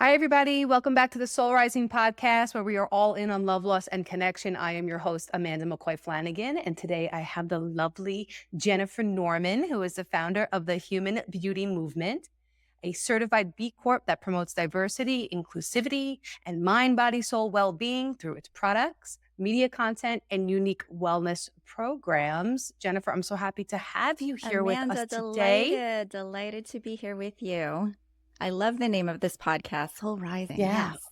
Hi, everybody. Welcome back to the Soul Rising podcast, where we are all in on love, loss, and connection. I am your host, Amanda McCoy Flanagan. And today I have the lovely Jennifer Norman, who is the founder of the Human Beauty Movement, a certified B Corp that promotes diversity, inclusivity, and mind, body, soul well being through its products, media content, and unique wellness programs. Jennifer, I'm so happy to have you here with us Amanda, today. delighted to be here with you. I love the name of this podcast, Soul Rising. Yeah. Yes.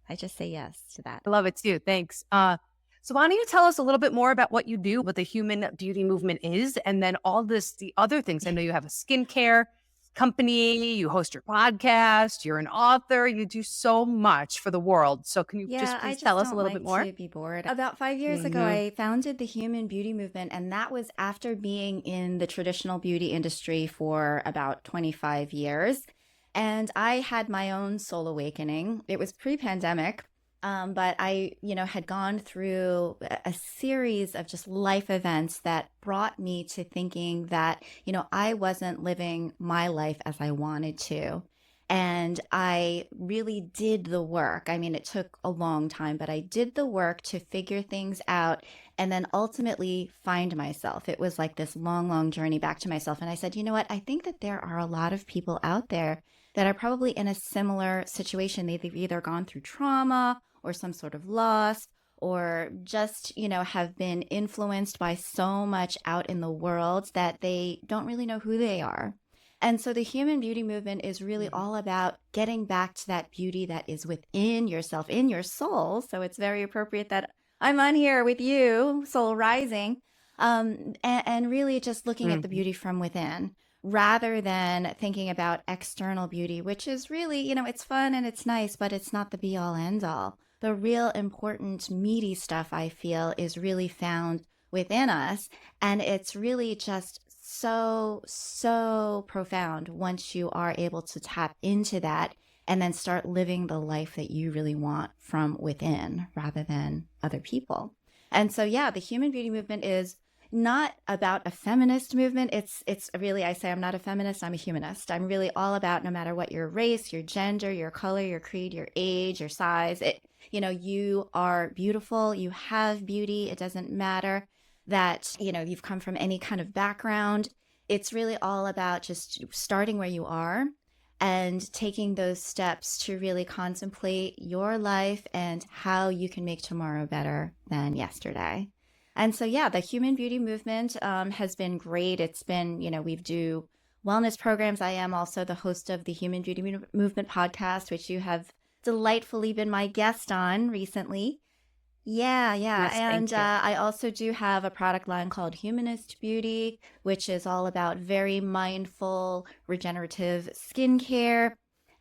I just say yes to that. I love it too. Thanks. So why don't you tell us a little bit more about what you do, what the human beauty movement is, and then the other things. I know you have a skincare company, you host your podcast, you're an author, you do so much for the world. So can you just Yeah, I please tell just us a don't little bit like more? to be bored. About 5 years ago, Hmm. I founded the Human Beauty Movement, and that was after being in the traditional beauty industry for about 25 years. And I had my own soul awakening. It was pre-pandemic, but I had gone through a series of just life events that brought me to thinking that I wasn't living my life as I wanted to. And I really did the work. I mean, it took a long time, but I did the work to figure things out and then ultimately find myself. It was like this long, long journey back to myself. And I said, you know what? I think that there are a lot of people out there that are probably in a similar situation. They've either gone through trauma or some sort of loss or just have been influenced by so much out in the world that they don't really know who they are. And so the human beauty movement is really all about getting back to that beauty that is within yourself, in your soul. So it's very appropriate that I'm on here with you, Soul Rising, and really just looking at the Hmm. beauty from within rather than thinking about external beauty, which is really it's fun and it's nice, but it's not the be all end all. The real important, meaty stuff I feel is really found within us. And it's really just so, so profound once you are able to tap into that and then start living the life that you really want from within rather than other people. And so, yeah, the human beauty movement is not about a feminist movement. It's really, I say I'm not a feminist, I'm a humanist. I'm really all about no matter what your race, your gender, your color, your creed, your age, your size, you are beautiful, you have beauty. It doesn't matter that you've come from any kind of background. It's really all about just starting where you are and taking those steps to really contemplate your life and how you can make tomorrow better than yesterday. And so, yeah, the human beauty movement has been great. It's been we do wellness programs. I am also the host of the Human Beauty Movement podcast, which you have delightfully been my guest on recently. Yeah, yeah. Yes, thank And you. I also do have a product line called Humanist Beauty, which is all about very mindful, regenerative skincare.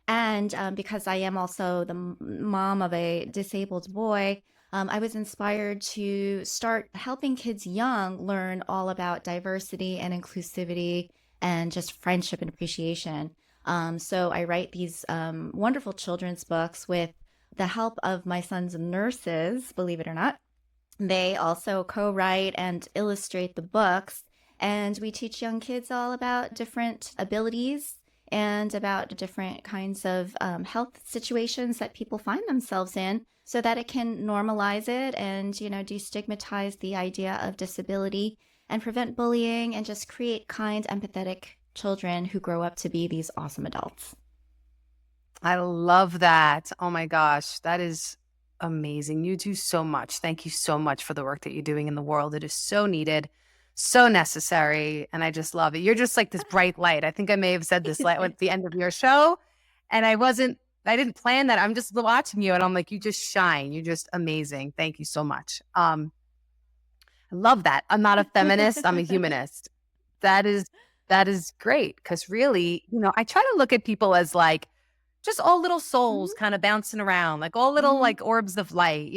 And because I am also the mom of a disabled boy, I was inspired to start helping kids young learn all about diversity and inclusivity and just friendship and appreciation. So I write these wonderful children's books with the help of my son's nurses, believe it or not. They also co write and illustrate the books. And we teach young kids all about different abilities and about different kinds of health situations that people find themselves in so that it can normalize it and destigmatize the idea of disability and prevent bullying and just create kind, empathetic children who grow up to be these awesome adults. I love that. Oh my gosh, that is amazing. You do so much. Thank you so much for the work that you're doing in the world. It is so needed, so necessary, and I just love it. You're just like this bright light. I think I may have said this at the end of your show, and I didn't plan that. I'm just watching you, and I'm like, you just shine. You're just amazing. Thank you so much. I love that. I'm not a feminist. I'm a humanist. That is that is great because really, I try to look at people as like just all little souls Hmm. kind of bouncing around, like all little Hmm. like orbs of light.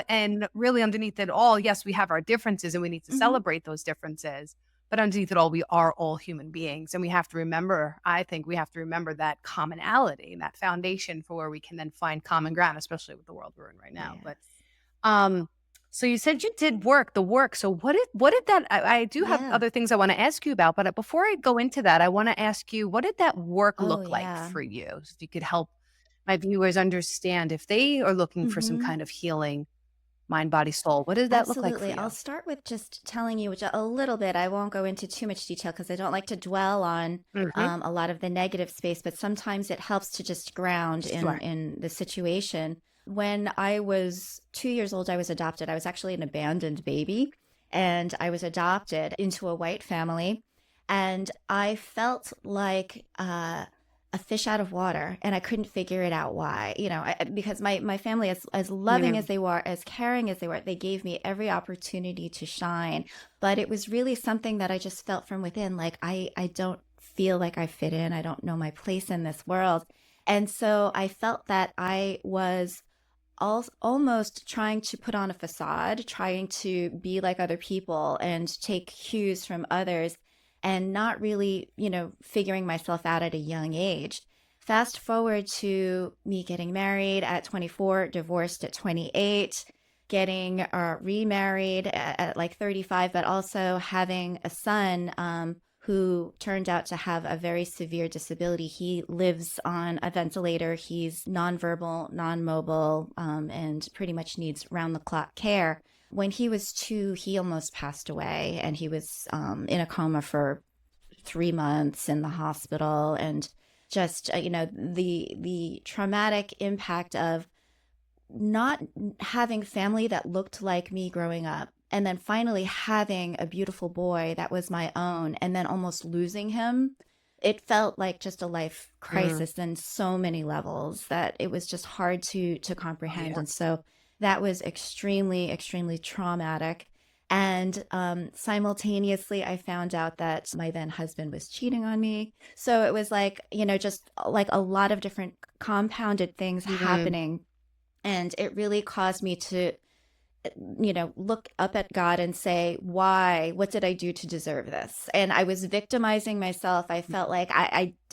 And really underneath it all, yes, we have our differences and we need to Hmm. celebrate those differences. But underneath it all, we are all human beings. And we have to remember, I think we have to remember that commonality and that foundation for where we can then find common ground, especially with the world we're in right now. But Yes. um, so you said you did the work. So what did that I do have Yeah. other things I want to ask you about, but before I go into that, I want to ask you, what did that work Oh, look like yeah. for you? If you could help my viewers understand if they are looking for some Hmm. kind of healing, mind, body, soul? What does that look like for Absolutely. I'll you? start with just telling you a little bit. I won't go into too much detail because I don't like to dwell on Mhm. a lot of the negative space, but sometimes it helps to just ground Sure. in the situation. When I was 2 years old, I was adopted. I was actually an abandoned baby, and I was adopted into a white family. And I felt like a fish out of water, and I couldn't figure it out why. Because my family, as loving as Mm, they were, as caring as they were, they gave me every opportunity to shine. But it was really something that I just felt from within, like I don't feel like I fit in. I don't know my place in this world. And so I felt that I was almost trying to put on a facade, trying to be like other people and take cues from others, and not really, figuring myself out at a young age. Fast forward to me getting married at 24, divorced at 28, getting remarried at like 35, but also having a son who turned out to have a very severe disability. He lives on a ventilator. He's nonverbal, non-mobile, and pretty much needs round-the-clock care. When he was 2, he almost passed away, and he was in a coma for 3 months in the hospital. And just the traumatic impact of not having family that looked like me growing up, and then finally having a beautiful boy that was my own, and then almost losing him. It felt like just a life mm. crisis in so many levels that it was just hard to Oh, comprehend. yeah. And so that was extremely, extremely traumatic. And simultaneously, I found out that my then husband was cheating on me. So it was like, just like a lot of different compounded things Mm, happening, and it really caused me to, look up at God and say, why? What did I do to deserve this? And I was victimizing myself. I felt like,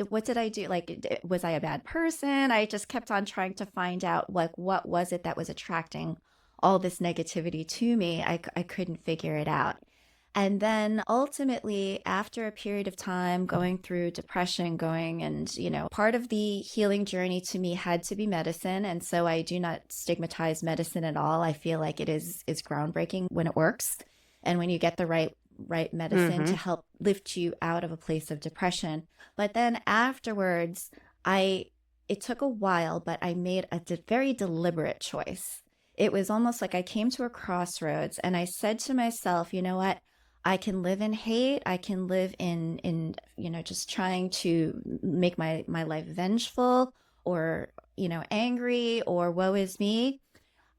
what did I do? Like, was I a bad person? I just kept on trying to find out, like, what was it that was attracting all this negativity to me? I couldn't figure it out. And then ultimately, after a period of time going through depression, part of the healing journey to me had to be medicine. And so I do not stigmatize medicine at all. I feel like it is groundbreaking when it works, and when you get the right medicine to mhm. help lift you out of a place of depression. But then afterwards, I it took a while, but I made a very deliberate choice. It was almost like I came to a crossroads, and I said to myself, you know what? I can live in hate. I can live in just trying to make my life vengeful, or angry, or woe is me.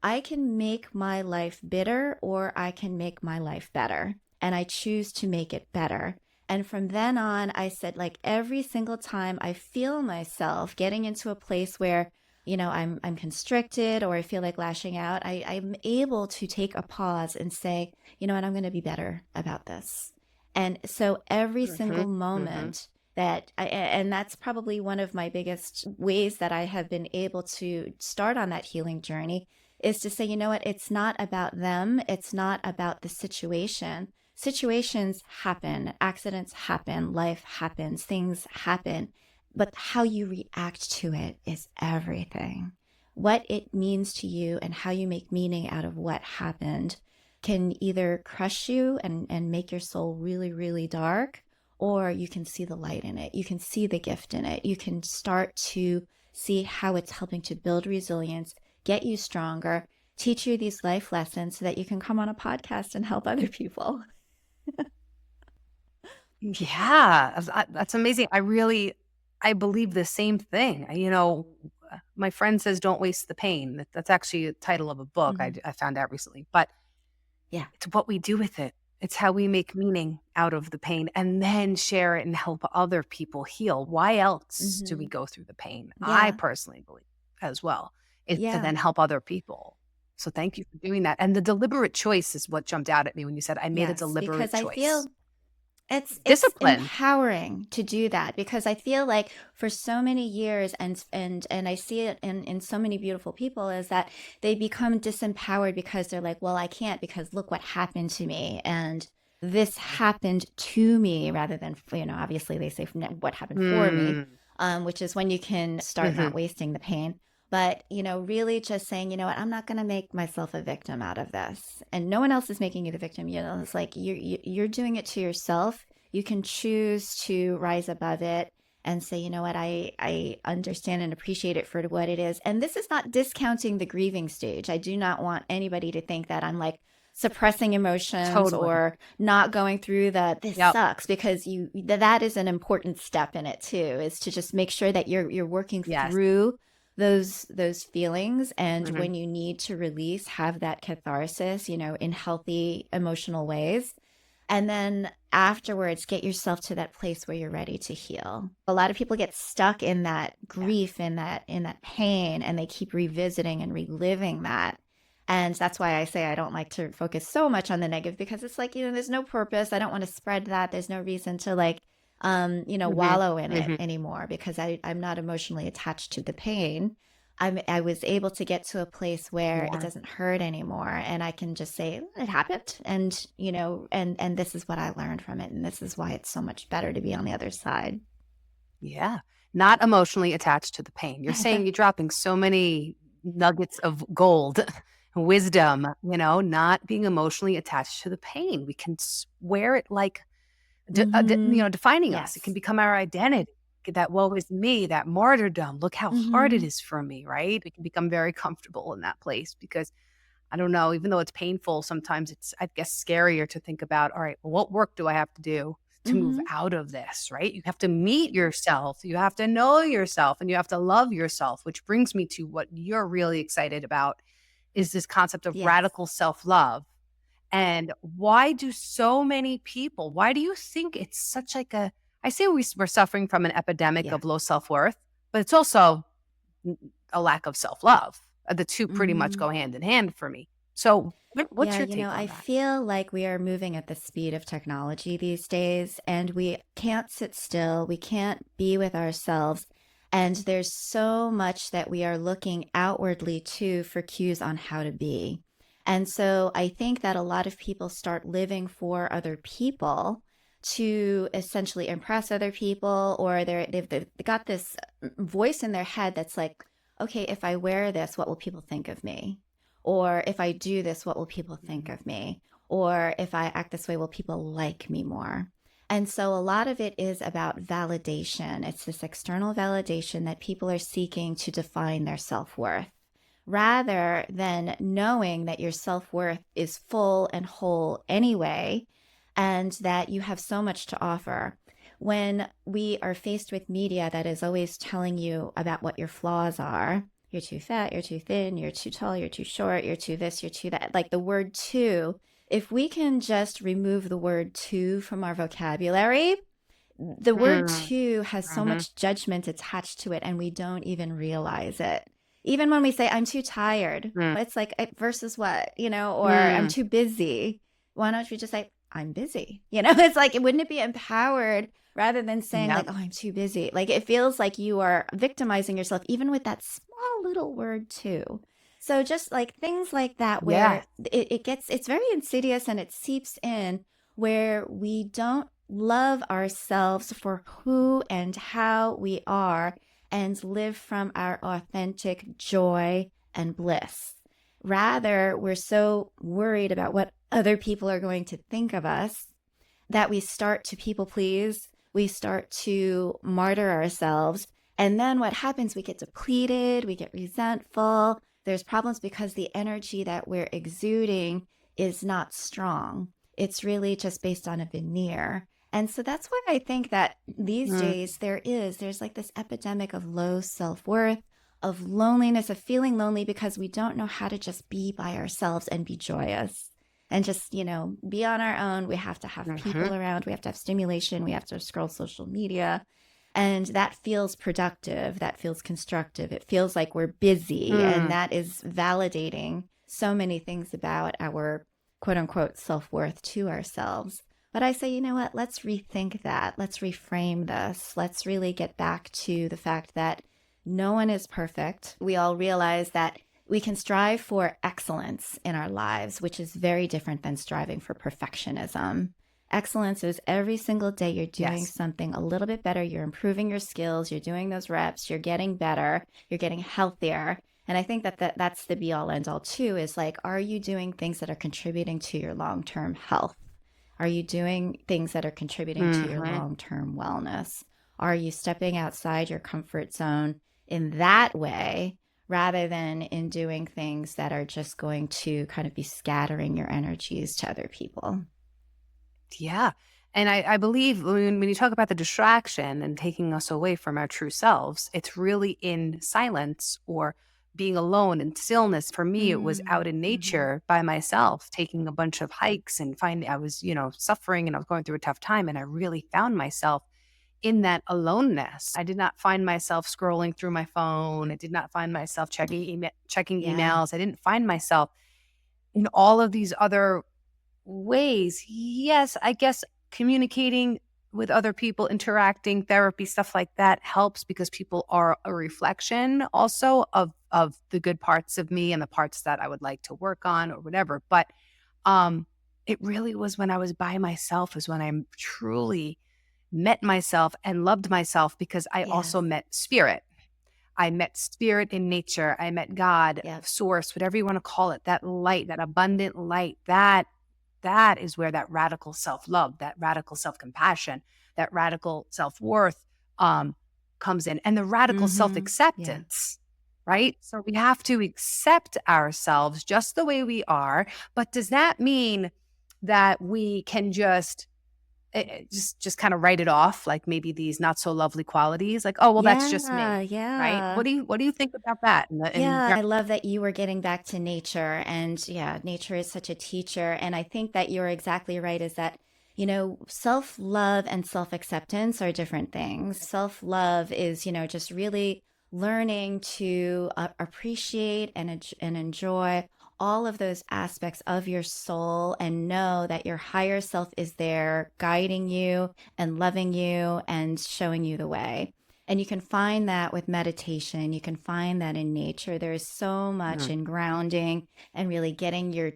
I can make my life bitter, or I can make my life better. And I choose to make it better. And from then on, I said, like, every single time I feel myself getting into a place where, I'm constricted, or I feel like lashing out, I'm able to take a pause and say, you know what, I'm going to be better about this. And so every single Mhm, mhm. moment and that's probably one of my biggest ways that I have been able to start on that healing journey, is to say, you know what, it's not about them. It's not about the situation. Situations happen, accidents happen, life happens, things happen. But how you react to it is everything. What it means to you and how you make meaning out of what happened can either crush you and make your soul really, really dark, or you can see the light in it. You can see the gift in it. You can start to see how it's helping to build resilience, get you stronger, teach you these life lessons so that you can come on a podcast and help other people. Yeah, that's amazing. I believe the same thing. My friend says, "Don't waste the pain." That's actually a title of a book Mm-hmm. I found out recently, but Yeah. it's what we do with it. It's how we make meaning out of the pain and then share it and help other people heal. Why else do Mm-hmm. we go through the pain? I Yeah. personally believe as well, is to Yeah. then help other people. So thank you for doing that. And the deliberate choice is what jumped out at me when you said, I made a Yes, because deliberate I choice. feel it's Discipline. empowering to do that, because I feel like for so many years, and I see it in so many beautiful people, is that they become disempowered because they're like, well, I can't because look what happened to me, and this happened to me, rather than, obviously they say what happened for me. Mm. which is when you can start Hmm. not wasting the pain. But, really just saying, you know what, I'm not going to make myself a victim out of this. And no one else is making you the victim. It's like you're doing it to yourself. You can choose to rise above it and say, you know what, I understand and appreciate it for what it is. And this is not discounting the grieving stage. I do not want anybody to think that I'm like suppressing emotions Totally. or not going through the this Yep. sucks, because that is an important step in it too, is to just make sure that you're working Yes. through those feelings, and Hmm. when you need to release, have that catharsis, in healthy emotional ways, and then afterwards get yourself to that place where you're ready to heal. A lot of people get stuck in that Yeah. grief, in that pain, and they keep revisiting and reliving that. And that's why I say I don't like to focus so much on the negative, because it's like, there's no purpose. I don't want to spread that. There's no reason to like Hmm. wallow in it Hmm. anymore, because I'm not emotionally attached to the pain. I was able to get to a place where it Yeah. doesn't hurt anymore, and I can just say it happened, and and this is what I learned from it, and this is why it's so much better to be on the other side. Yeah. Not emotionally attached to the pain. You're saying you're dropping so many nuggets of gold, wisdom, not being emotionally attached to the pain. We can wear it like, Mm-hmm. defining us. It can Yes. become our identity. That woe is me, that martyrdom. Look how hard it Mm-hmm. is for me, right? We can become very comfortable in that place because I don't know, even though it's painful, sometimes it's, I guess, scarier to think about, all right, well, what work do I have to do to move Mm-hmm. out of this, right? You have to meet yourself, you have to know yourself, and you have to love yourself, which brings me to what you're really excited about is this concept of Yes. radical self-love. And why do so many people, why do you think it's such like I say we're suffering from an epidemic Yeah. of low self-worth, but it's also a lack of self-love. The two pretty much Mm-hmm. go hand in hand for me. So, what's Yeah, your take on I that? feel like we are moving at the speed of technology these days, and we can't sit still. We can't be with ourselves. And there's so much that we are looking outwardly to for cues on how to be. And so I think that a lot of people start living for other people to essentially impress other people, or they've got this voice in their head that's like, okay, if I wear this, what will people think of me? Or if I do this, what will people think Mhm. of me? Or if I act this way, will people like me more? And so a lot of it is about validation. It's this external validation that people are seeking to define their self worth, rather than knowing that your self worth is full and whole anyway, and that you have so much to offer. When we are faced with media that is always telling you about what your flaws are, you're too fat, you're too thin, you're too tall, you're too short, you're too this, you're too that, like the word too, if we can just remove the word too from our vocabulary, the word Mm, too has so mhm, much judgment attached to it, and we don't even realize it. Even when we say, I'm too tired, mm, it's like, versus what, or I'm mm. too busy. Why don't you just say, I'm busy? It's like, wouldn't it be empowered rather than saying, like, Yep. oh, I'm too busy? Like, it feels like you are victimizing yourself, even with that small little word too. So just like things like that, where Yes. it's very insidious and it seeps in, where we don't love ourselves for who and how we are, and live from our authentic joy and bliss. Rather, we're so worried about what other people are going to think of us that we start to people please, we start to martyr ourselves. And then what happens? We get depleted, we get resentful. There's problems because the energy that we're exuding is not strong. It's really just based on a veneer. And so that's why I think that these Mm, days there's like this epidemic of low self worth, of loneliness, of feeling lonely because we don't know how to just be by ourselves and be joyous and just, be on our own. We have to have mhm, people around, we have to have stimulation, we have to scroll social media. And that feels productive, that feels constructive. It feels like we're busy, and mm, that is validating so many things about our quote unquote self worth to ourselves. But I say, you know what? Let's rethink that. Let's reframe this. Let's really get back to the fact that no one is perfect. We all realize that we can strive for excellence in our lives, which is very different than striving for perfectionism. Excellence is every single day you're doing Yes. something a little bit better. You're improving your skills. You're doing those reps. You're getting better. You're getting healthier. And I think that, that's the be all end all too, is like, are you doing things that are contributing to your long term health? Are you doing things that are contributing to your Hmm. long term wellness? Are you stepping outside your comfort zone in that way rather than in doing things that are just going to kind of be scattering your energies to other people? Yeah. And I believe when you talk about the distraction and taking us away from our true selves, it's really in silence or being alone and stillness. For me, it was out in Mm-hmm. nature by myself, taking a bunch of hikes and finding I was, suffering and I was going through a tough time. And I really found myself in that aloneness. I did not find myself scrolling through my phone. I did not find myself checking Yeah. emails. I didn't find myself in all of these other ways. Yes, I guess communicating with other people, interacting, therapy, stuff like that helps because people are a reflection also of the good parts of me and the parts that I would like to work on or whatever. But um it really was when I was by myself is when I truly met myself and loved myself because I also Yes. met spirit. I met spirit in nature. I met God, Yep. source, whatever you want to call it, that light, that abundant light, that is where that radical self-love, that radical self-compassion, that radical self-worth um, comes in, and the radical Mm-hmm. Yeah. self-acceptance, right? So we have to accept ourselves just the way we are. But does that mean that we can just kind of write it off, like maybe these not so lovely qualities, like, oh well, that's just Yeah. me, right? Yeah. What do you think about that? Yeah, I love that you were getting back to nature. And yeah, nature is such a teacher. And I think that you're exactly right, is that, self love and self acceptance are different things. Self love is, just really learning to appreciate and enjoy all of those aspects of your soul and know that your higher self is there guiding you and loving you and showing you the way. And you can find that with meditation. You can find that in nature. There is so much Mhm, in grounding and really getting your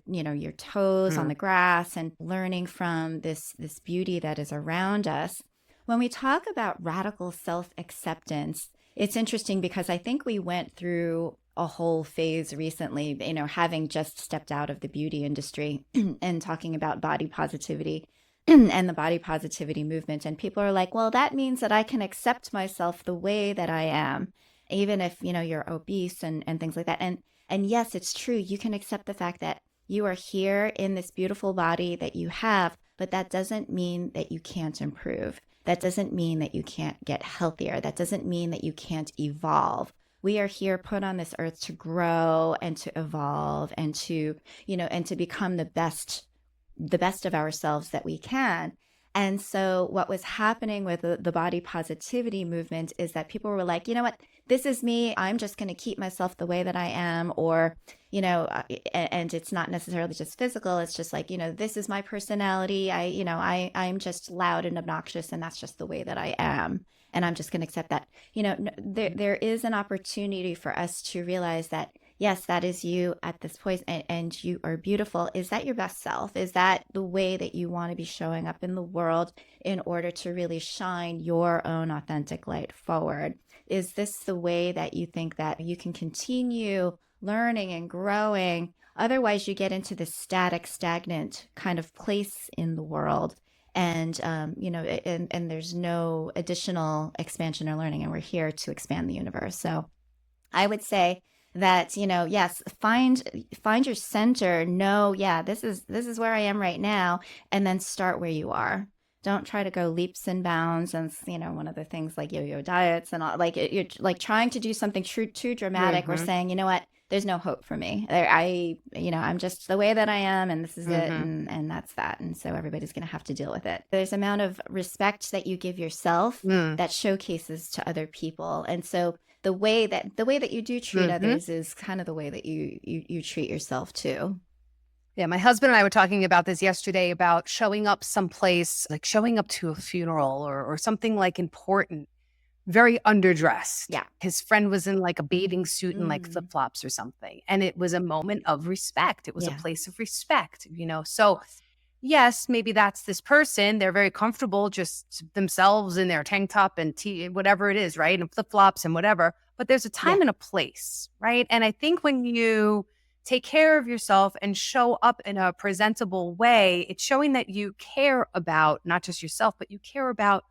toes on mhm, the grass and learning from this beauty that is around us. When we talk about radical self-acceptance, it's interesting because I think we went through a whole phase recently, having just stepped out of the beauty industry and talking about body positivity and the body positivity movement. And people are like, well, that means that I can accept myself the way that I am, even if, you're obese and things like that. And yes, it's true. You can accept the fact that you are here in this beautiful body that you have, but that doesn't mean that you can't improve. That doesn't mean that you can't get healthier. That doesn't mean that you can't evolve. We are here put on this earth to grow and to evolve and to become the best of ourselves that we can. And so, what was happening with the body positivity movement is that people were like, you know what, this is me. I'm just going to keep myself the way that I am. Or, and it's not necessarily just physical. It's just like, this is my personality. I'm just loud and obnoxious, and that's just the way that I am. And I'm just going to accept that. There is an opportunity for us to realize that yes, that is you at this point, and you are beautiful. Is that your best self? Is that the way that you want to be showing up in the world in order to really shine your own authentic light forward? Is this the way that you think that you can continue learning and growing? Otherwise, you get into this static, stagnant kind of place in the world. And and there's no additional expansion or learning, and we're here to expand the universe. So I would say that, yes, find your center. Know, yeah, this is where I am right now, and then start where you are. Don't try to go leaps and bounds. And one of the things like yo-yo diets and all, like you're like trying to do something too dramatic, or mhm, saying, you know what, there's no hope for me. I'm just the way that I am, and this is it, mhm, and that's that. And so everybody's going to have to deal with it. There's amount of respect that you give yourself mm, that showcases to other people. And so the way that you do treat mhm. others is kind of the way that you treat yourself too. Yeah, my husband and I were talking about this yesterday about showing up someplace, like showing up to a funeral or something like important, very underdressed. Yeah. His friend was in like a bathing suit and like Mm. flip-flops or something. And it was a moment of respect. It was a Yeah. place of respect, So yes, maybe that's this person. They're very comfortable just themselves in their tank top and whatever it is, right? And flip flops and whatever. But there's a Yeah. time and a place, right? And I think when you take care of yourself and show up in a presentable way, it's showing that you care about not just yourself, but you care about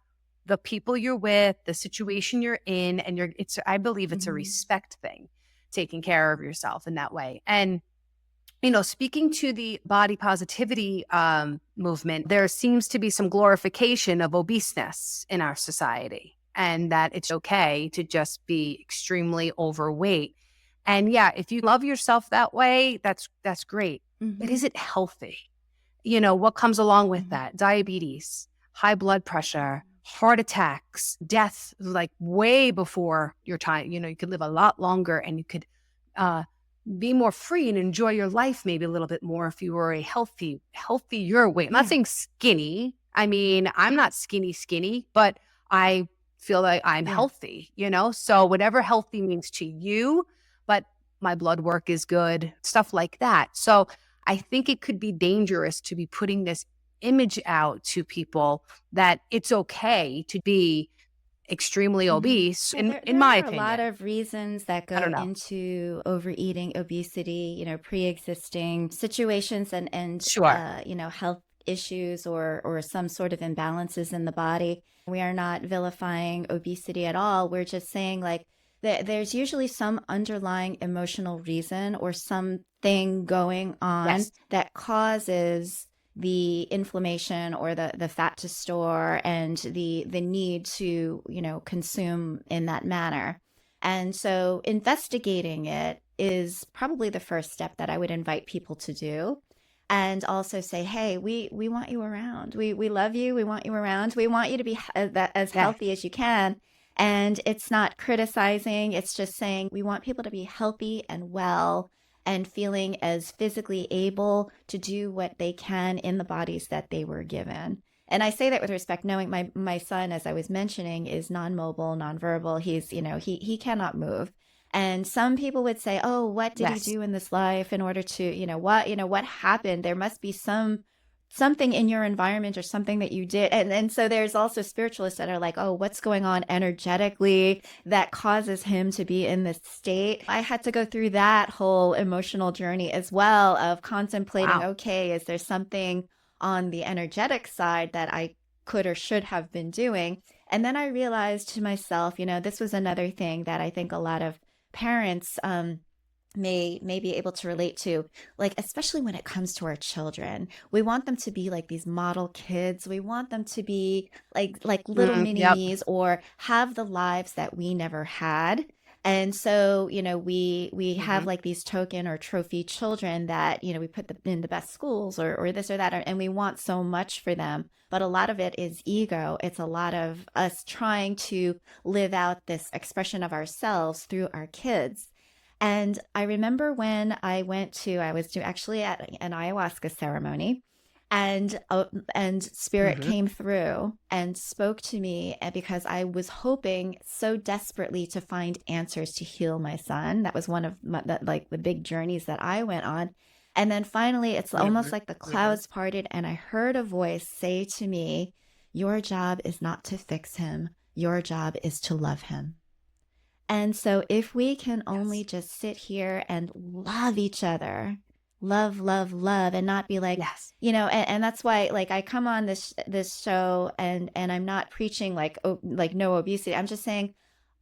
the people you're with, the situation you're in. And I believe it's a Hmm. respect thing, taking care of yourself in that way. And speaking to the body positivity movement, there seems to be some glorification of obeseness in our society, and that it's okay to just be extremely overweight. And yeah, if you love yourself that way, that's great. But Hmm. is it healthy? What comes along with Hmm. that? Diabetes, high blood pressure, heart attacks, death, like way before your time. You could live a lot longer, and you could uh, be more free and enjoy your life maybe a little bit more if you were a healthier weight. I'm not Yeah. saying skinny. I mean, I'm not skinny, but I feel like I'm Yeah. healthy. So whatever healthy means to you, but my blood work is good, stuff like that. So I think it could be dangerous to be putting this image out to people that it's okay to be extremely Hmm. obese, Yeah, in there my are a lot opinion. of reasons that I go don't know. into overeating, obesity, pre-existing situations and Sure. health issues or some sort of imbalances in the body. We are not vilifying obesity at all. We're just saying like there's usually some underlying emotional reason or something going on Yes. that causes the inflammation or the fat to store and the need to consume in that manner. And so investigating it is probably the first step that I would invite people to do, and also say, hey, we want you around, we love you, we want you around, we want you to be as Yes. healthy as you can. And it's not criticizing, it's just saying we want people to be healthy and well and feeling as physically able to do what they can in the bodies that they were given. And I say that with respect, knowing my son, as I was mentioning, is non-mobile, non-verbal. He's, he cannot move. And some people would say, "Oh, what did he Yes. do in this life in order to, what happened? There must be something in your environment or something that you did." And so there's also spiritualists that are like, "Oh, what's going on energetically that causes him to be in this state?" I had to go through that whole emotional journey as well of contemplating, Wow. okay, is there something on the energetic side that I could or should have been doing? And then I realized to myself, this was another thing that I think a lot of parents may be able to relate to, like especially when it comes to our children. We want them to be like these model kids. We want them to be like little mini Yep. me's or have the lives that we never had. And so, we have Hmm. like these token or trophy children that, we put them in the best schools or this or that, and we want so much for them. But a lot of it is ego. It's a lot of us trying to live out this expression of ourselves through our kids. And I remember when I was actually at an ayahuasca ceremony, and spirit Hmm. came through and spoke to me, and because I was hoping so desperately to find answers to heal my son. That was one of like the big journeys that I went on. And then finally, it's almost Hmm. like the Hmm. clouds parted, and I heard a voice say to me, "Your job is not to fix him. Your job is to love him." And so, if we can only Yes. just sit here and love each other, love, love, love, and not be like, Yes. and that's why, like, I come on this show, and I'm not preaching like no obesity. I'm just saying,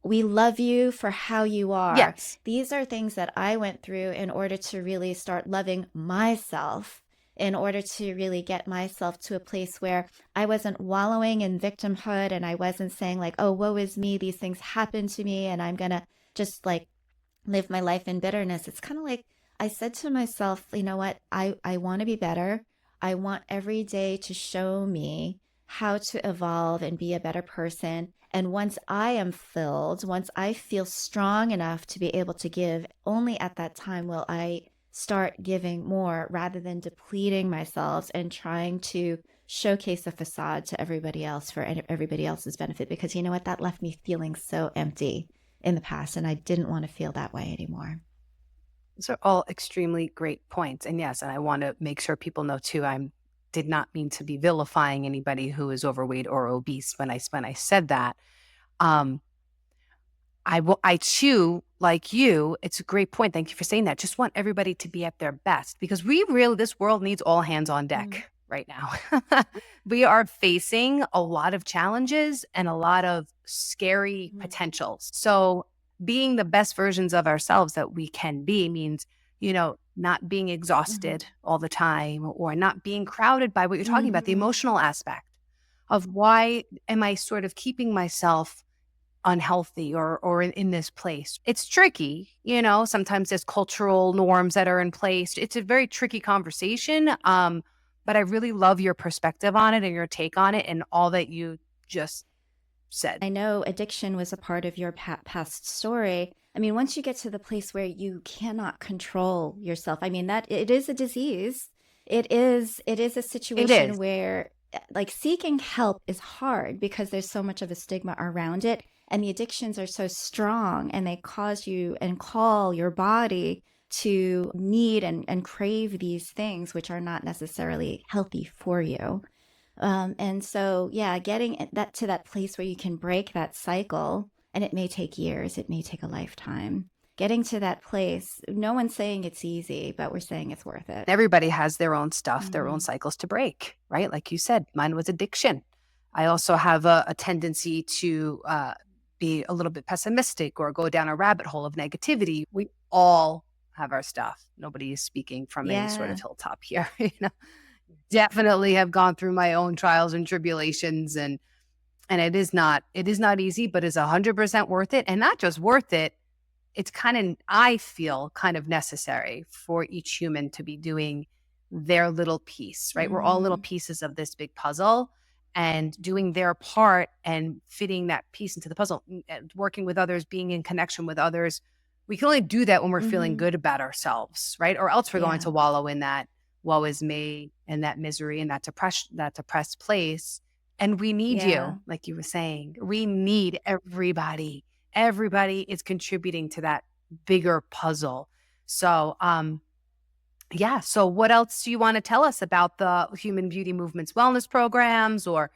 we love you for how you are. Yes. These are things that I went through in order to really start loving myself, in order to really get myself to a place where I wasn't wallowing in victimhood, and I wasn't saying like, "Oh, woe is me, these things happened to me and I'm going to just like live my life in bitterness." It's kind of like I said to myself, "You know what? I want to be better. I want every day to show me how to evolve and be a better person. And once I am filled, once I feel strong enough to be able to give, only at that time will I start giving more rather than depleting myself and trying to showcase a facade to everybody else for everybody else's benefit." Because you know what? That left me feeling so empty in the past, and I didn't want to feel that way anymore. Those are all extremely great points. And yes, and I want to make sure people know too, I'm did not mean to be vilifying anybody who is overweight or obese when I said that. Um, I too, like you, it's a great point. Thank you for saying that. Just want everybody to be at their best because this world needs all hands on Mm, deck right now. We are facing a lot of challenges and a lot of scary mm, potentials. So, being the best versions of ourselves that we can be means, not being mhm, exhausted all the time or not being crowded by what you're talking about, the mhm. emotional aspect of why am I sort of keeping myself unhealthy or in this place. It's tricky, sometimes there's cultural norms that are in place. It's a very tricky conversation. But I really love your perspective on it and your take on it and all that you just said. I know addiction was a part of your past story. I mean, once you get to the place where you cannot control yourself, I mean that it is a disease. It is a It is. situation where like seeking help is hard because there's so much of a stigma around it and the addictions are so strong and they cause you and call your body to need and crave these things which are not necessarily healthy for you. And so, yeah, getting that to that place where you can break that cycle, and it may take years, it may take a lifetime. Getting to that place, no one's saying it's easy, but we're saying it's worth it. Everybody has their own stuff, their own Hmm. cycles to break, right? Like you said, mine was addiction. I also have a tendency to be a little bit pessimistic or go down a rabbit hole of negativity. We all have our stuff. Nobody is speaking from any sort of Yeah. hilltop here. Definitely have gone through my own trials and tribulations, and it is not easy, but it's 100% worth it, and not just worth it, it's kind of, I feel, kind of necessary for each human to be doing their little piece, right? We're all little Hmm. pieces of this big puzzle, and doing their part and fitting that piece into the puzzle, and working with others, being in connection with others. We can only do that when we're feeling Hmm. good about ourselves, right? Or else we're going Yeah. to wallow in that woe is me and that misery and that depressed place. And we need Yeah. you, like you were saying. We need everybody. Everybody is contributing to that bigger puzzle. So, yeah. So, what else do you want to tell us about the Human Beauty Movement's wellness programs or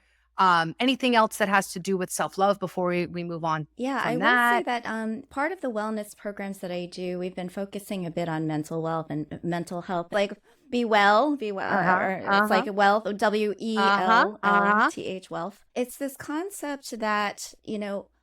anything else that has to do with self love before we move on Yeah, I from will say that? that part of the wellness programs that I do, we've been focusing a bit on mental wealth and mental health, like be well, Uh huh. or Uh it's like huh. wealth, W E Uh huh. L Uh L huh. T H wealth. It's this concept that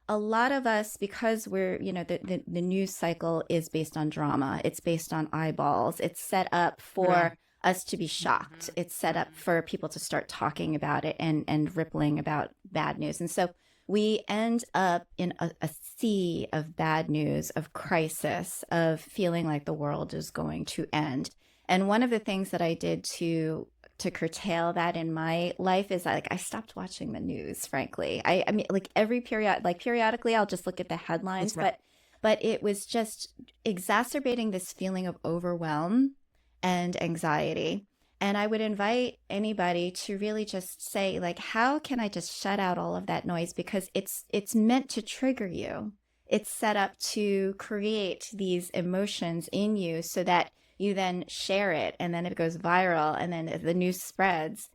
a lot of us, because we're the news cycle is based on drama, it's based on eyeballs, it's set up Yeah. for us to be shocked, Mhm. it's set up Mhm. for people to start talking about it and rippling about bad news, and so we end up in a sea of bad news, of crisis, of feeling like the world is going to end. And one of the things that I did to curtail that in my life is like I stopped watching the news, frankly. I mean like every periodically I'll just look at the That's headlines, right. but it was just exacerbating this feeling of overwhelm and anxiety. And I would invite anybody to really just say, like, how can I just shut out all of that noise? Because it's meant to trigger you. It's set up to create these emotions in you so that you then share it and then it goes viral and then the news spreads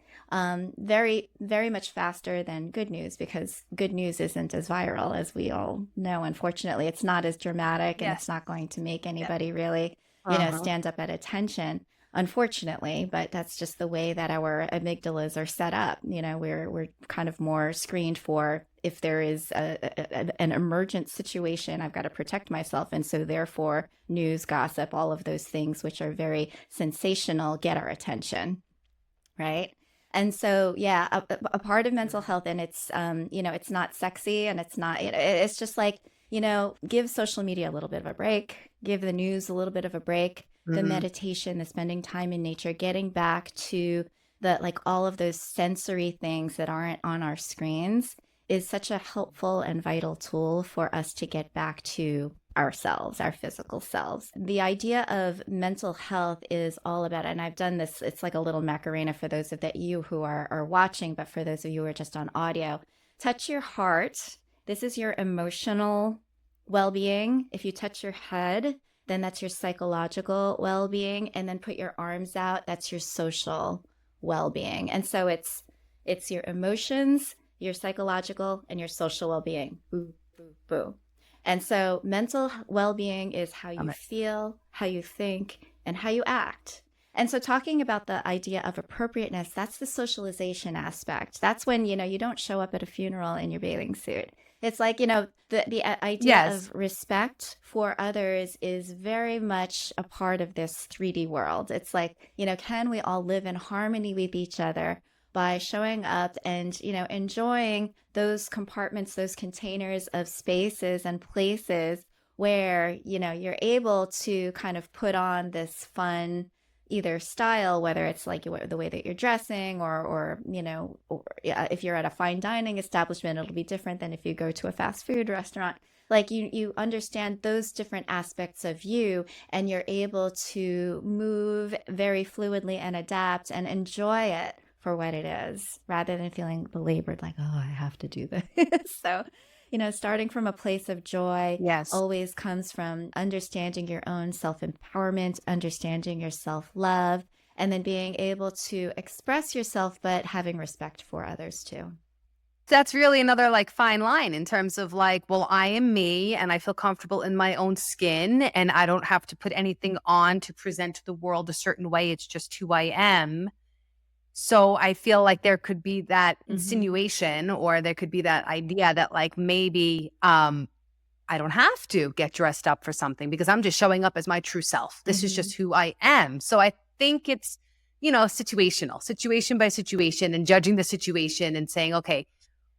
very, very much faster than good news because good news isn't as viral as we all know. Unfortunately, it's not as dramatic and it's Yes. not going to make Yes. anybody really, Uh huh. stand up at attention, unfortunately, but that's just the way that our amygdalas are set up. We're kind of more screened for if there is an emergent situation, I've got to protect myself. And so, therefore, news, gossip, all of those things, which are very sensational, get our attention, right? And so, yeah, a part of mental health, and it's not sexy, and it's not, it's just like, give social media a little bit of a break, give the news a little bit of a break, the Mm-hmm. meditation, the spending time in nature, getting back to the like all of those sensory things that aren't on our screens is such a helpful and vital tool for us to get back to ourselves, our physical selves. The idea of mental health is all about, and I've done this, it's like a little Macarena for those of that you who are watching, but for those of you who are just on audio, touch your heart. This is your emotional well-being. If you touch your head, then that's your psychological well-being. And then put your arms out, that's your social well-being. And so it's your emotions, your psychological, and your social well-being. Boo, boo, boo. And so mental well-being is how you Um, feel, how you think, and how you act. And so talking about the idea of appropriateness, that's the socialization aspect. That's when, you don't show up at a funeral in your bathing suit. It's like, the idea yes. of respect for others is very much a part of this 3D world. It's like, can we all live in harmony with each other by showing up and, enjoying those compartments, those containers of spaces and places where, you're able to kind of put on this fun either style, whether it's like the way that you're dressing, or if you're at a fine dining establishment, it'll be different than if you go to a fast food restaurant. Like you understand those different aspects of you, and you're able to move very fluidly and adapt and enjoy it for what it is, rather than feeling belabored, like, oh, I have to do this. So, starting from a place of joy Yes. always comes from understanding your own self empowerment, understanding your self love, and then being able to express yourself, but having respect for others too. That's really another like fine line in terms of like, well, I am me and I feel comfortable in my own skin and I don't have to put anything on to present to the world a certain way. It's just who I am. So I feel like there could be that Mm-hmm. insinuation or there could be that idea that like maybe I don't have to get dressed up for something because I'm just showing up as my true self. This is Mm-hmm. just who I am. So I think it's, situational, situation by situation and judging the situation and saying, okay,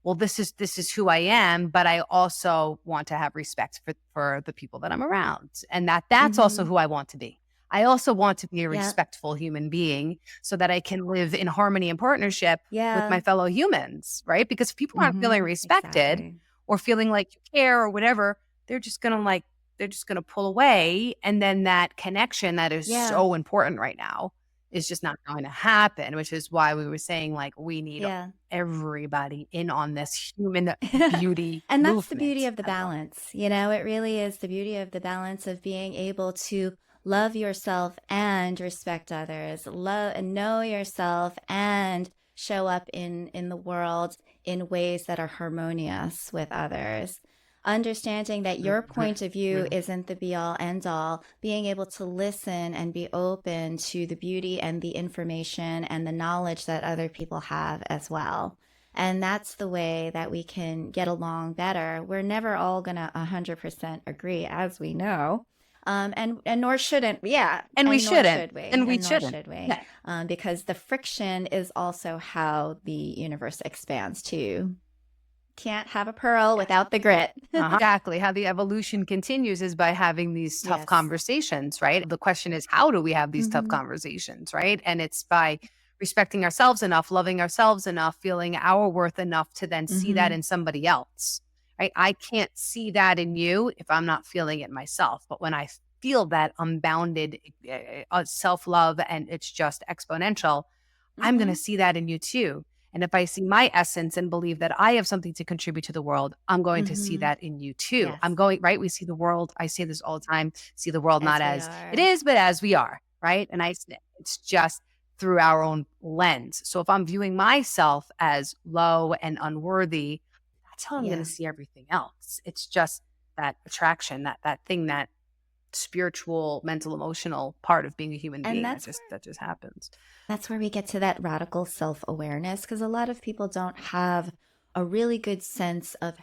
well, this is who I am, but I also want to have respect for the people that I'm around. And that's also Mm-hmm. who I want to be. I also want to be a Yeah. respectful human being so that I can live in harmony and partnership with Yeah. my fellow humans, right? Because if people aren't feeling Mm-hmm. respected Exactly. or feeling like you care or whatever, they're just gonna pull away. And then that connection that is Yeah. so important right now is just not going to happen, which is why we were saying like we need Yeah. everybody in on this human beauty And that's the beauty movement of the as well. balance. It really is the beauty of the balance of being able to love yourself and respect others, love and know yourself and show up in the world in ways that are harmonious with others. Understanding that your Mhm, point of view mhm. isn't the be all end all, being able to listen and be open to the beauty and the information and the knowledge that other people have as well. And that's the way that we can get along better. We're never all going to 100% agree, as we know. And nor shouldn't, yeah, And we shouldn't, and we and nor shouldn't. should we, Yeah. because the friction is also how the universe expands too. Can't have a pearl without the grit. Exactly. How the evolution continues is by having these tough Yes. conversations, right? The question is, how do we have these tough Mm-hmm. conversations, right? And it's by respecting ourselves enough, loving ourselves enough, feeling our worth enough to then see that Mm-hmm. in somebody else, right? I can't see that in you if I'm not feeling it myself. But when I feel that unbounded self love and it's just exponential, I'm going to Mm-hmm. see that in you too. And if I see my essence and believe that I have something to contribute to the world, I'm going to see Mm-hmm. that in you too. Yes. I'm going, right? We see the world. I say this all the time, see the world not As we as it are. is, but as we are, right? And it's just through our own lens. So if I'm viewing myself as low and unworthy, that's how I'm going to Yeah. see everything else. It's just that attraction, that thing, that spiritual, mental, emotional part of being a human And being that's that just happens. That's where we get to that radical self awareness, because a lot of people don't have a really good sense of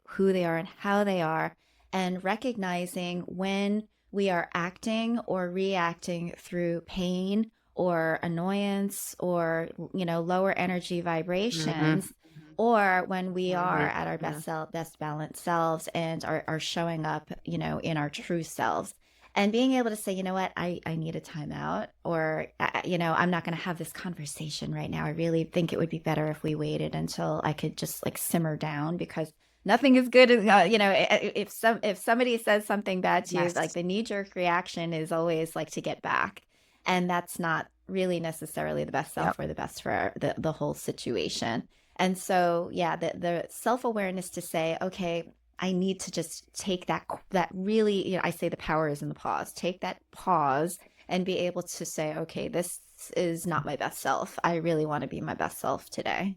who they are and how they are, and recognizing when we are acting or reacting through pain or annoyance or lower energy Mhm, vibrations, or when we are mhm, at our mhm. best balanced selves and are showing up in our true selves, and being able to say, you know what, I need a timeout, or, I'm not going to have this conversation right now. I really think it would be better if we waited until I could just like simmer down, because nothing is good as, if somebody says something bad to you, like Yes. the knee jerk reaction is always like to get back. And that's not really necessarily the best Yep. self or the best for the whole situation. And so, yeah, the self awareness to say, okay, I need to just take that really, I say the power is in the pause. Take that pause and be able to say, okay, this is not my best self. I really want to be my best self today.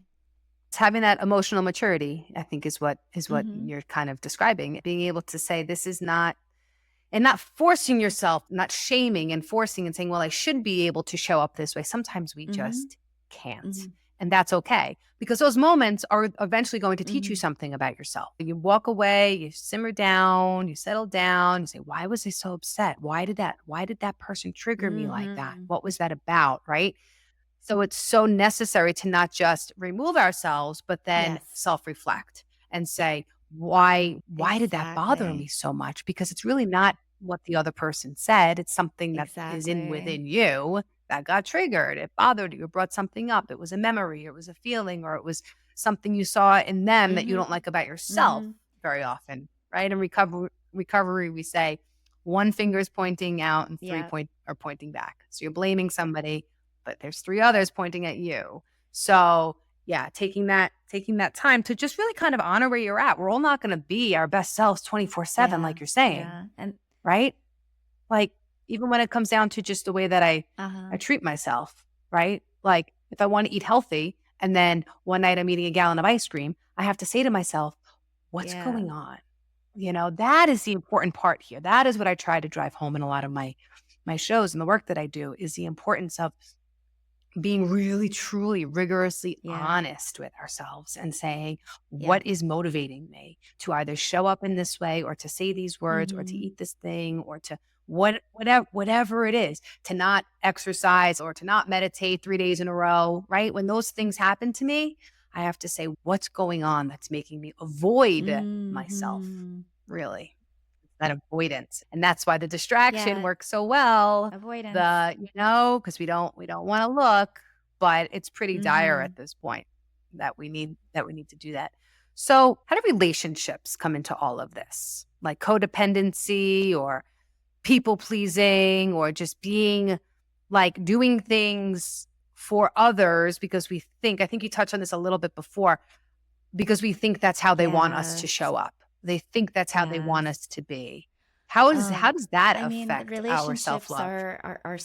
It's having that emotional maturity, I think is what Mm-hmm. you're kind of describing. Being able to say this is not, and not forcing yourself, not shaming and forcing and saying, well, I should be able to show up this way. Sometimes we Mm-hmm. just can't. Mm-hmm. And that's okay, because those moments are eventually going to teach you Mm-hmm. something about yourself. You walk away, you simmer down, you settle down, you say, why was I so upset? Why did that person trigger me like that? Mm-hmm. What was that about? Right. So it's so necessary to not just remove ourselves, but then Yes, self-reflect and say, why did that bother exactly. me so much? Because it's really not what the other person said. It's something that is in Exactly. within you that got triggered. It bothered you, it brought something up. It was a memory, or it was a feeling, or it was something you saw in them that you don't Mm-hmm. like about yourself Mm-hmm. very often. Right. In recovery, we say one finger is pointing out and three Yeah. are pointing back. So you're blaming somebody, but there's three others pointing at you. So yeah, taking that time to just really kind of honor where you're at. We're all not going to be our best selves 24/7, Yeah. like you're saying, Yeah. And right? Like, even when it comes down to just the way that I uh-huh. treat myself, right? Like, if I want to eat healthy and then one night I'm eating a gallon of ice cream, I have to say to myself, what's Yeah. going on? That is the important part here. That is what I try to drive home in a lot of my shows and the work that I do, is the importance of being really, truly, rigorously Yeah. honest with ourselves and saying, Yeah. what is motivating me to either show up in this way, or to say these words, or to Mm-hmm. eat this thing, or to whatever it is, to not exercise or to not meditate 3 days in a row, right? When those things happen to me, I have to say, what's going on that's making me avoid myself, Mm-hmm. really? That avoidance. And that's why the distraction Yeah. works so well. Avoidance. Because we don't want to look, but it's pretty dire Mm-hmm. at this point that we need to do that. So, how do relationships come into all of this? Like codependency, or people pleasing, or just being like doing things for others because I think you touched on this a little bit before, because we think that's how they want us to Yes. show up. They think that's how they want Yes. us to be. How Um, does that I mean, the affect our relationships self-love? are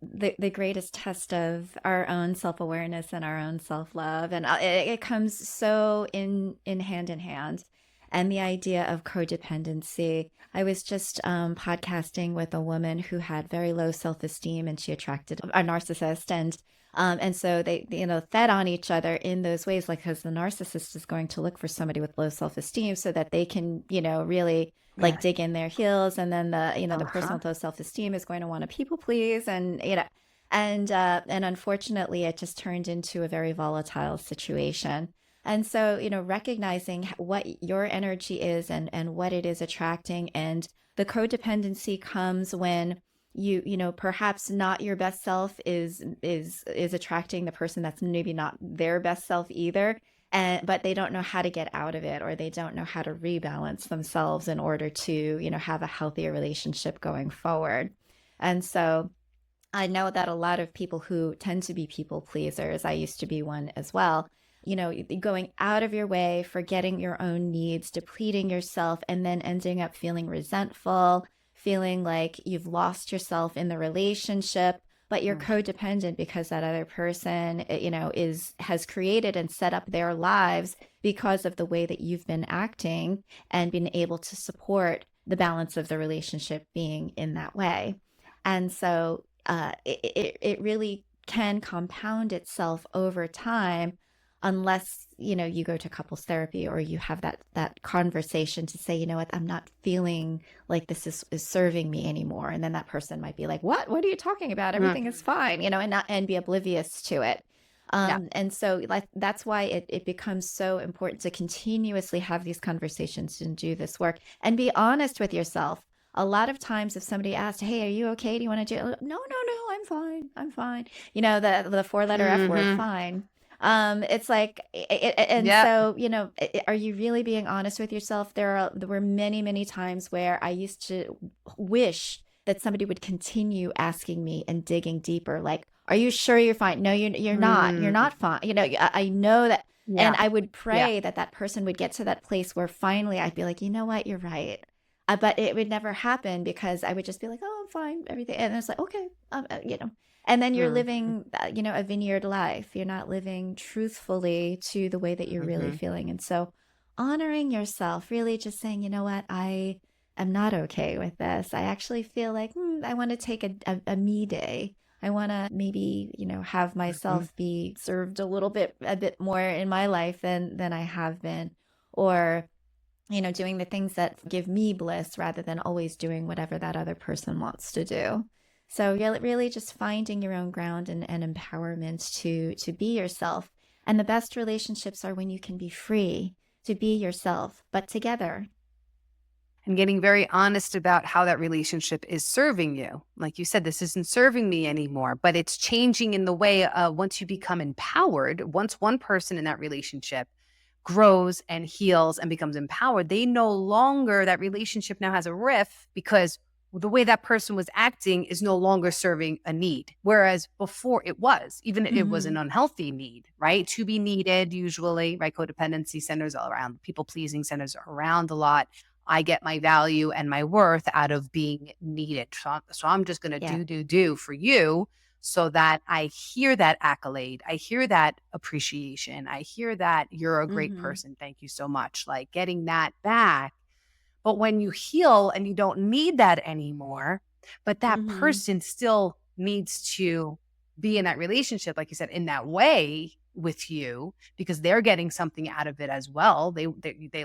the greatest test of our own self-awareness and our own self-love, and it comes so in hand in hand. And the idea of codependency. I was just podcasting with a woman who had very low self-esteem, and she attracted a narcissist, and so they fed on each other in those ways, like because the narcissist is going to look for somebody with low self-esteem so that they can really like Really? dig in their heels, and then the person Uh-huh. with low self-esteem is going to want to people please, and and unfortunately it just turned into a very volatile situation. And so recognizing what your energy is, and what it is attracting, and the codependency comes when perhaps not your best self is attracting the person that's maybe not their best self either, and but they don't know how to get out of it, or they don't know how to rebalance themselves in order to have a healthier relationship going forward. And so I know that a lot of people who tend to be people pleasers, I used to be one as well, going out of your way, forgetting your own needs, depleting yourself, and then ending up feeling resentful, feeling like you've lost yourself in the relationship, but you're Mm. codependent because that other person, is has created and set up their lives because of the way that you've been acting and been able to support the balance of the relationship being in that way. And so it really can compound itself over time, unless you go to couples therapy, or you have that conversation to say, what, I'm not feeling like this is serving me anymore. And then that person might be like, what are you talking about? Everything is Mhm. fine, and be oblivious to it. Yeah. And so like that's why it becomes so important to continuously have these conversations and do this work and be honest with yourself. A lot of times if somebody asks, hey, are you okay, do you want to do no, no, no, I'm fine, I'm fine, the four-letter F word, Mhm. fine. It's like and Yep. so are you really being honest with yourself? There were many, many times where I used to wish that somebody would continue asking me and digging deeper, like, are you sure you're fine? No, you're Mm. not fine, I know that. And Yeah. I would Yeah. pray that that person would get to that place where finally I'd be like, you know what, you're right. But it would never happen because I would just be like, oh, I'm fine, everything. And it's like, okay, and then you're Mm-hmm. living, a vineyard life. You're not living truthfully to the way that you're really Mm-hmm. feeling. And so honoring yourself, really just saying, you know what, I am not okay with this. I actually feel like I want to take a me day. I want to maybe, have Mm-hmm. myself be served a bit more in my life than I have been. Or doing the things that give me bliss rather than always doing whatever that other person wants to do. So yeah, really just finding your own ground and empowerment to be yourself. And the best relationships are when you can be free to be yourself, but together. And getting very honest about how that relationship is serving you. Like you said, this isn't serving me anymore, but it's changing in the way once you become empowered, once one person in that relationship grows and heals and becomes empowered, they no longer, that relationship now has a rift because the way that person was acting is no longer serving a need. Whereas before it was, even if it was an Mm-hmm. unhealthy need, right? To be needed, usually, right? Codependency centers all around, people pleasing centers around a lot. I get my value and my worth out of being needed. So I'm just going to Yeah. do for you so that I hear that accolade. I hear that appreciation. I hear that you're a great Mm-hmm. person. Thank you so much. Like getting that back. But when you heal and you don't need that anymore, but that Mm-hmm. person still needs to be in that relationship, like you said, in that way with you because they're getting something out of it as well. They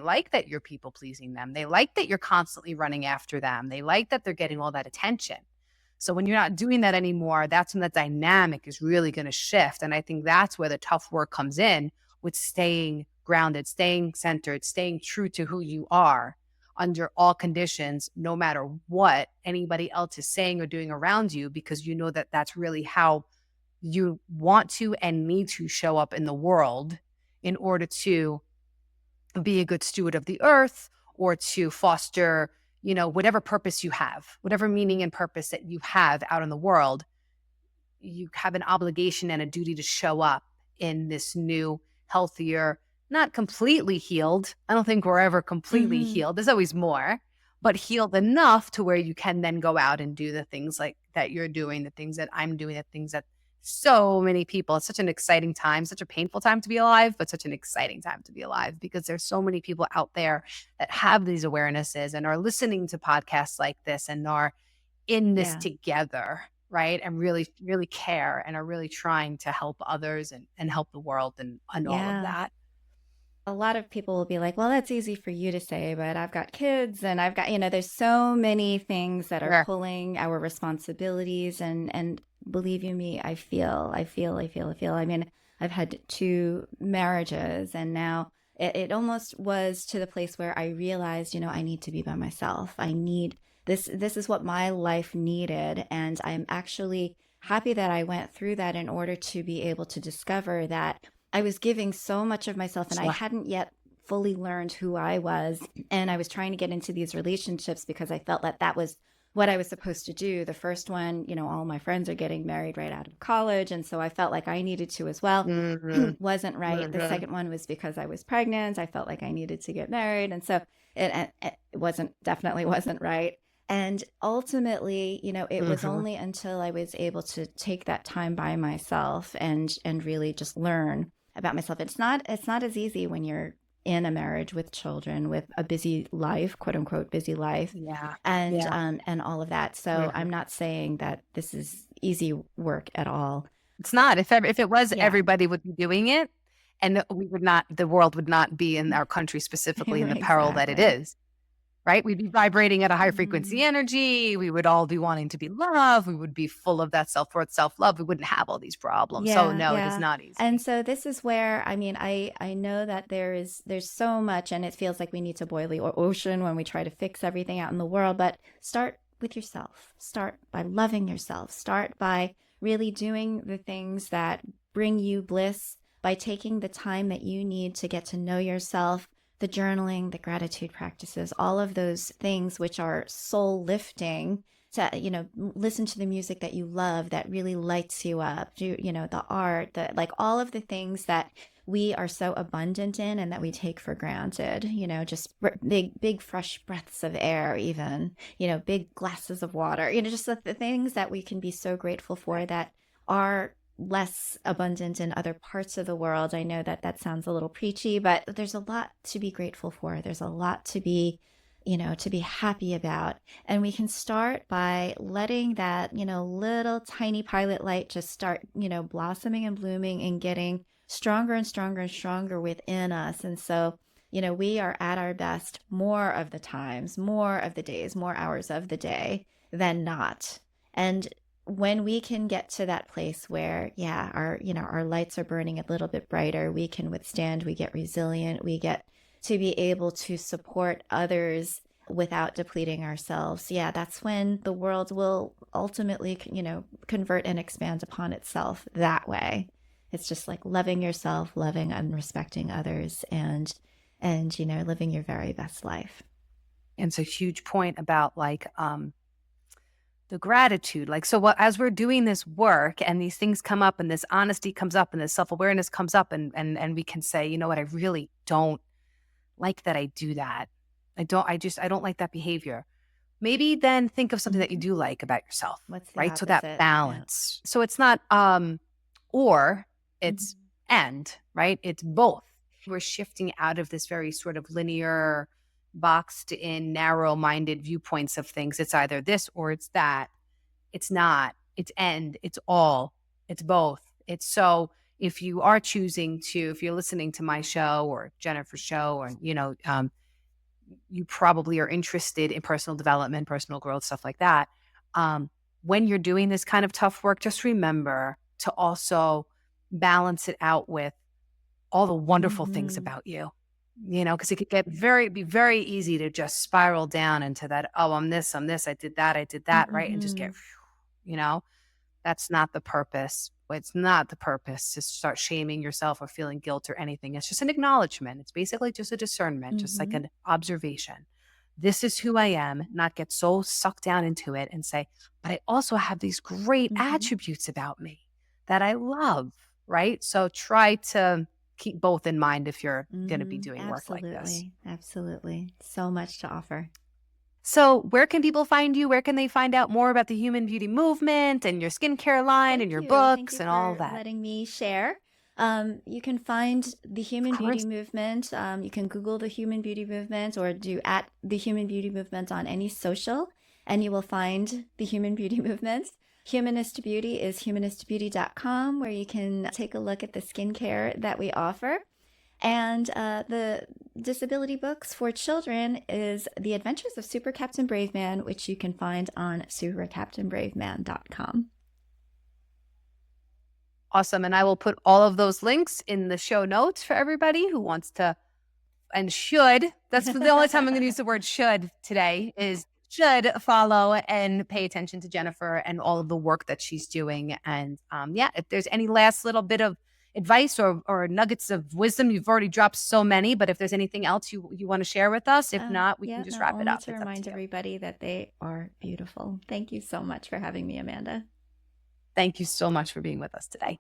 like that you're people pleasing them. They like that you're constantly running after them. They like that they're getting all that attention. So when you're not doing that anymore, that's when the dynamic is really going to shift. And I think that's where the tough work comes in with staying grounded, staying centered, staying true to who you are under all conditions, no matter what anybody else is saying or doing around you, because you know that that's really how you want to and need to show up in the world in order to be a good steward of the earth or to foster, whatever purpose you have, whatever meaning and purpose that you have out in the world. You have an obligation and a duty to show up in this new, healthier, not completely healed. I don't think we're ever completely Mm-hmm. healed. There's always more, but healed enough to where you can then go out and do the things like that you're doing, the things that I'm doing, the things that so many people. It's such an exciting time, such a painful time to be alive, but such an exciting time to be alive because there's so many people out there that have these awarenesses and are listening to podcasts like this and are in this Yeah. together, right? And really, really care and are really trying to help others and help the world and all of Yeah. that. A lot of people will be like, well, that's easy for you to say, but I've got kids and I've got, there's so many things that are Sure. pulling our responsibilities. And believe you me, I feel. I mean, I've had two marriages and now it almost was to the place where I realized, I need to be by myself. I need this is what my life needed. And I'm actually happy that I went through that in order to be able to discover that I was giving so much of myself and I Sure. hadn't yet fully learned who I was. And I was trying to get into these relationships because I felt that that was what I was supposed to do. The first one, all my friends are getting married right out of college. And so I felt like I needed to as well. Hmm. Wasn't right. The Hmm. second one was because I was pregnant. I felt like I needed to get married. And so it definitely wasn't right. And ultimately, it was Hmm. only until I was able to take that time by myself and really just learn about myself. It's not as easy when you're in a marriage with children with a busy life, quote unquote busy life, Yeah. Yeah. and all of that. So Hmm. I'm not saying that this is easy work at all. It's not. If it was, Yeah. everybody would be doing it, and we would not. The world would not be in our country specifically in the peril that it Exactly. is. Right? We'd be vibrating at a high Hmm. frequency energy. We would all be wanting to be loved. We would be full of that self worth, self love. We wouldn't have all these problems. So Yeah, no, it is yeah. not And easy. so this is where I mean I know that there's so much and it feels like we need to boil the ocean when we try to fix everything out in the world, but start with yourself. Start by loving yourself. Start by really doing the things that bring you bliss by taking the time that you need to get to know yourself, the journaling, the gratitude practices, all of those things which are soul lifting to, listen to the music that you love that really lights you up. Do, the art, the like all of the things that we are so abundant in and that we take for granted, just big fresh breaths of air, even, big glasses of water, just the things that we can be so grateful for that are less abundant in other parts of the world. I know that that sounds a little preachy, but there's a lot to be grateful for. There's a lot to be happy about. And we can start by letting that, little tiny pilot light just start, blossoming and blooming and getting stronger and stronger and stronger within us. And so, we are at our best more of the times, more of the days, more hours of the day than not. And when we can get to that place where, yeah, our lights are burning a little bit brighter, we can withstand, we get resilient, we get to be able to support others without depleting ourselves. Yeah, that's when the world will ultimately, convert and expand upon itself that way. It's just like loving yourself, loving and respecting others, and living your very best life. And it's a huge point about like the gratitude. Like, so what, as we're doing this work and these things come up and this honesty comes up and this self-awareness comes up and we can say, you know what, I really don't like that I do that. I don't like that behavior. Maybe then think of something that you Mhm. do like about yourself, What's the right? So that opposite? Yeah. balance. So it's not or, it's Mhm. and, right? It's both. We're shifting out of this very sort of linear, boxed in, narrow-minded viewpoints of things. It's either this or it's that. It's not. It's and, it's all. It's both. It's so if you are choosing to, if you're listening to my show or Jennifer's show, or you probably are interested in personal development, personal growth, stuff like that. When you're doing this kind of tough work, just remember to also balance it out with all the wonderful things Mhm. about you. Because it could be very easy to just spiral down into that, oh, I'm this, I did that, right? And just get, Mhm. you know, that's not the purpose. It's not the purpose to start shaming yourself or feeling guilt or anything. It's just an acknowledgement. It's basically just a discernment, just like Mhm. an observation. This is who I am, not get so sucked down into it and say, but I also have these great Mhm. attributes about me that I love, right? So try to keep both in mind if you're going to be Mhm. doing work like this. Absolutely. Absolutely. So much to offer. So, where can people find you? Where can they find out more about the human beauty movement and your skincare line and Thank your you. Thank you books and all for that? letting me share. You can find the Of Human Beauty course. Movement. You can Google the Human Beauty Movement or do at the Human Beauty Movement on any social, and you will find the Human Beauty Movement. Humanist Beauty is humanistbeauty.com, where you can take a look at the skincare that we offer. And the disability books for children is The Adventures of Super Captain Braveman, which you can find on supercaptainbraveman.com. Awesome. And I will put all of those links in the show notes for everybody who wants to and should. That's the only time I'm going to use the word should today is should follow and pay attention to Jennifer and all of the work that she's doing. And yeah, if there's any last little bit of advice or nuggets of wisdom, you've already dropped so many, but if there's anything else you want to share with us, if not, we can Yeah, just no, wrap it only up. to It's up to remind you. everybody that they are beautiful. Thank you so much for having me, Amanda. Thank you so much for being with us today.